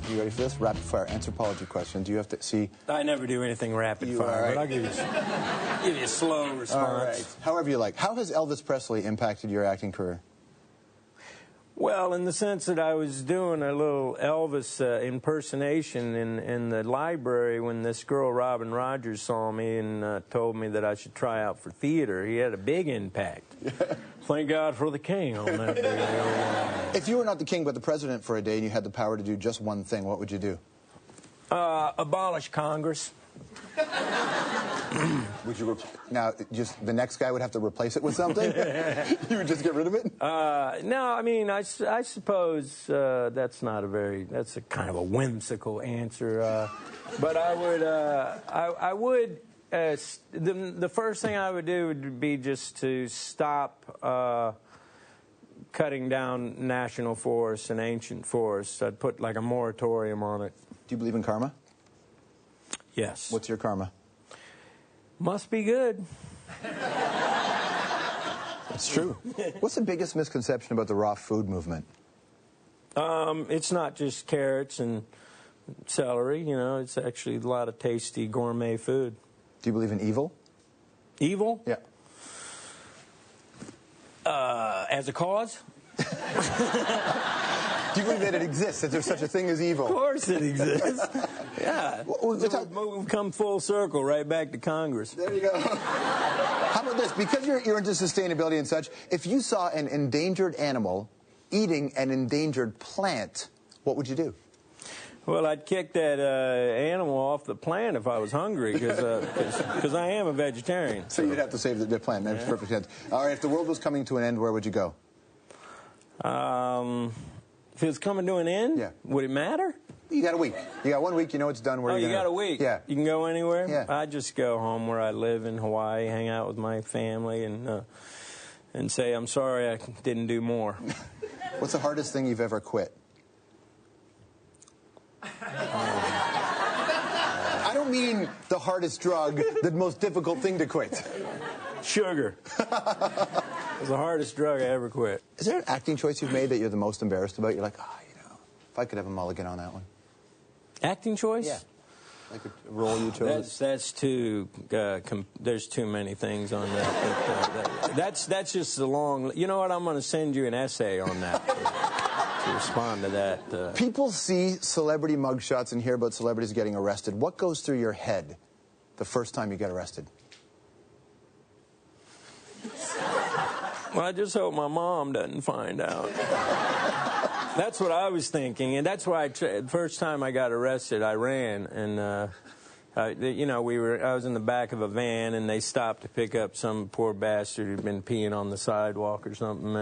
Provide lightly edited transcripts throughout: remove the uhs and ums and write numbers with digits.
You ready for this? Rapid fire anthropology question. Do you have to see? I never do anything rapid fire, right. but I'll give you a slow response. All right. However you like. How has Elvis Presley impacted your acting career? Well, in the sense that I was doing a little Elvis impersonation in the library when this girl, Robin Rogers, saw me and told me that I should try out for theater. He had a big impact. Thank God for the king on that day. If you were not the king but the president for a day and you had the power to do just one thing, what would you do? Abolish Congress. Would you now just the next guy would have to replace it with something? You would just get rid of it? No, I mean I suppose that's not a very that's a kind of a whimsical answer. But I would the first thing I would do would be just to stop cutting down national forests and ancient forests. I'd put like a moratorium on it. Do you believe in karma? Yes. What's your karma? Must be good. It's true. What's the biggest misconception about the raw food movement? It's not just carrots and celery, you know, it's actually a lot of tasty gourmet food. Do you believe in evil? Evil? Yeah. As a cause? Do you believe that it exists, that there's such a thing as evil? Of course it exists. Yeah. We've come full circle right back to Congress. There you go. How about this? Because you're into sustainability and such, if you saw an endangered animal eating an endangered plant, what would you do? Well, I'd kick that animal off the plant if I was hungry, because I am a vegetarian. So you'd have to save the plant. Makes perfect sense. All right, if the world was coming to an end, where would you go? If it was coming to an end, yeah. Would it matter? You got a week. You got 1 week, you know it's done. Where you got a week? Yeah. You can go anywhere? Yeah. I'd just go home where I live in Hawaii, hang out with my family, and say, I'm sorry I didn't do more. What's the hardest thing you've ever quit? I don't mean the hardest drug, the most difficult thing to quit. Sugar. It was the hardest drug I ever quit. Is there an acting choice you've made that you're the most embarrassed about? You're like, you know, if I could have a mulligan on that one. Acting choice? Yeah. Like a role you chose? That's too, there's too many things on that. That's just a long, you know what, I'm going to send you an essay on that to respond to that. People see celebrity mugshots and hear about celebrities getting arrested. What goes through your head the first time you get arrested? Well, I just hope my mom doesn't find out. That's what I was thinking, and that's why the first time I got arrested, I ran, and you know, I was in the back of a van, and they stopped to pick up some poor bastard who'd been peeing on the sidewalk or something,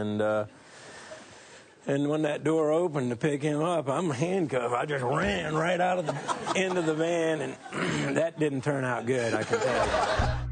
and when that door opened to pick him up, I'm handcuffed. I just ran right out of the end of the van, and that didn't turn out good, I can tell you.